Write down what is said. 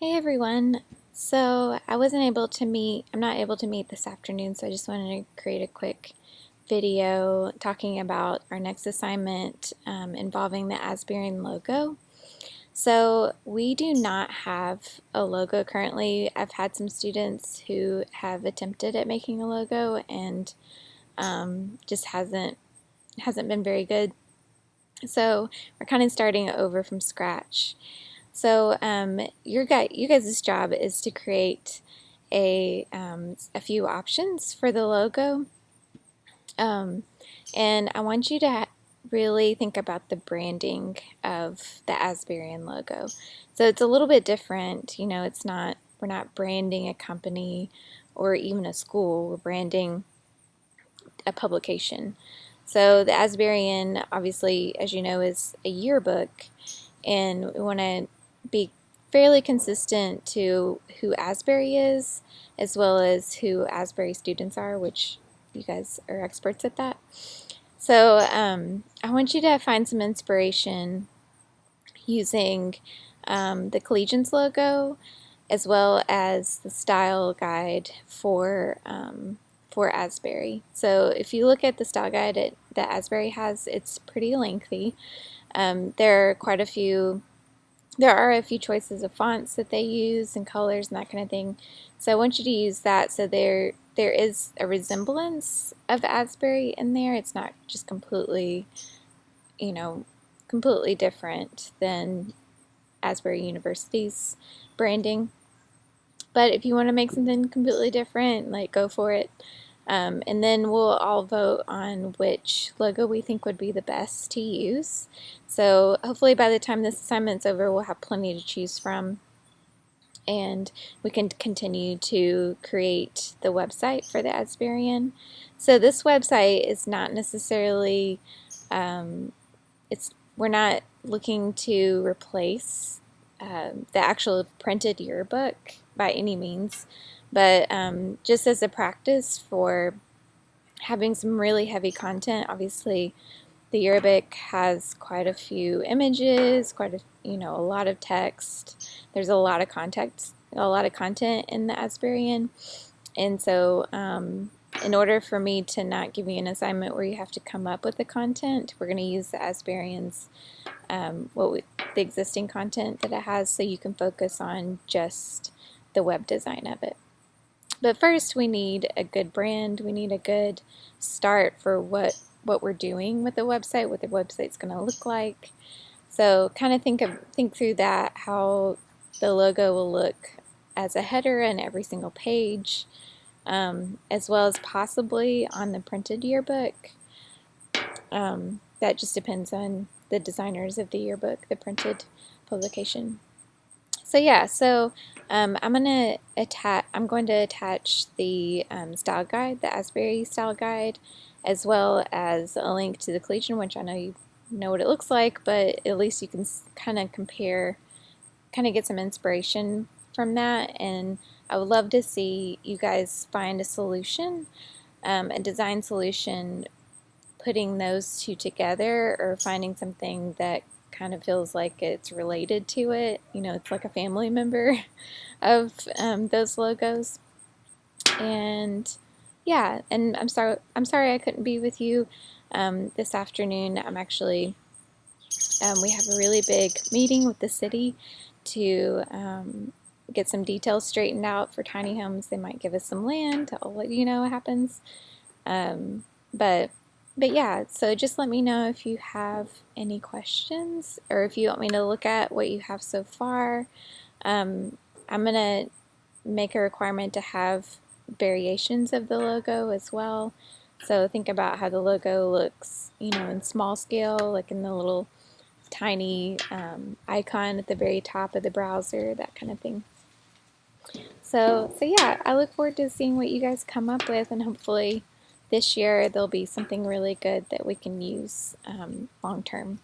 Hey everyone. So I wasn't able to meet, I'm not able to meet this afternoon, so I just wanted to create a quick video talking about our next assignment involving the Asburian logo. So we do not have a logo currently. I've had some students who have attempted at making a logo and just hasn't been very good. So we're kind of starting over from scratch. So you guys' job is to create a few options for the logo, um, and I want you to really think about the branding of the Asburian logo. So it's a little bit different. We're not branding a company or even a school. We're branding a publication. So the Asburian, obviously, as you know, is a yearbook, and we want to be fairly consistent to who Asbury is, as well as who Asbury students are, which you guys are experts at that. So I want you to find some inspiration using the Collegians logo, as well as the style guide for Asbury. So if you look at the style guide that Asbury has, it's pretty lengthy. There are a few choices of fonts that they use and colors and that kind of thing. So I want you to use that so there is a resemblance of Asbury in there. It's not just completely, you know, completely different than Asbury University's branding. But if you want to make something completely different, like, go for it. And then we'll all vote on which logo we think would be the best to use. So hopefully by the time this assignment's over, we'll have plenty to choose from, and we can continue to create the website for the Asburian. So this website is not necessarily, we're not looking to replace the actual printed yearbook by any means, but just as a practice for having some really heavy content. Obviously, the yearbook has quite a few images, a lot of text. There's a lot of content in the Asburian, and so in order for me to not give you an assignment where you have to come up with the content, we're going to use the Asburian's the existing content that it has, so you can focus on just the web design of it. But first, we need a good brand. We need a good start for what we're doing with the website, what the website's going to look like. So kind of think through that, how the logo will look as a header in every single page, as well as possibly on the printed yearbook. That just depends on the designers of the yearbook, the printed publication. So yeah, I'm going to attach the style guide, the Asbury style guide, as well as a link to the Collegian, which I know you know what it looks like, but at least you can kind of compare, kind of get some inspiration from that. And I would love to see you guys find a solution, a design solution, putting those two together, or finding something that kind of feels like it's related to it. It's like a family member of those logos. And yeah, and I'm sorry I couldn't be with you this afternoon. I'm actually we have a really big meeting with the city to get some details straightened out for tiny homes. They might give us some land. I'll let you know what happens. But yeah, so just let me know if you have any questions, or if you want me to look at what you have so far. I'm going to make a requirement to have variations of the logo as well. So think about how the logo looks, in small scale, like in the little tiny icon at the very top of the browser, that kind of thing. So yeah, I look forward to seeing what you guys come up with, and hopefully this year there'll be something really good that we can use long term.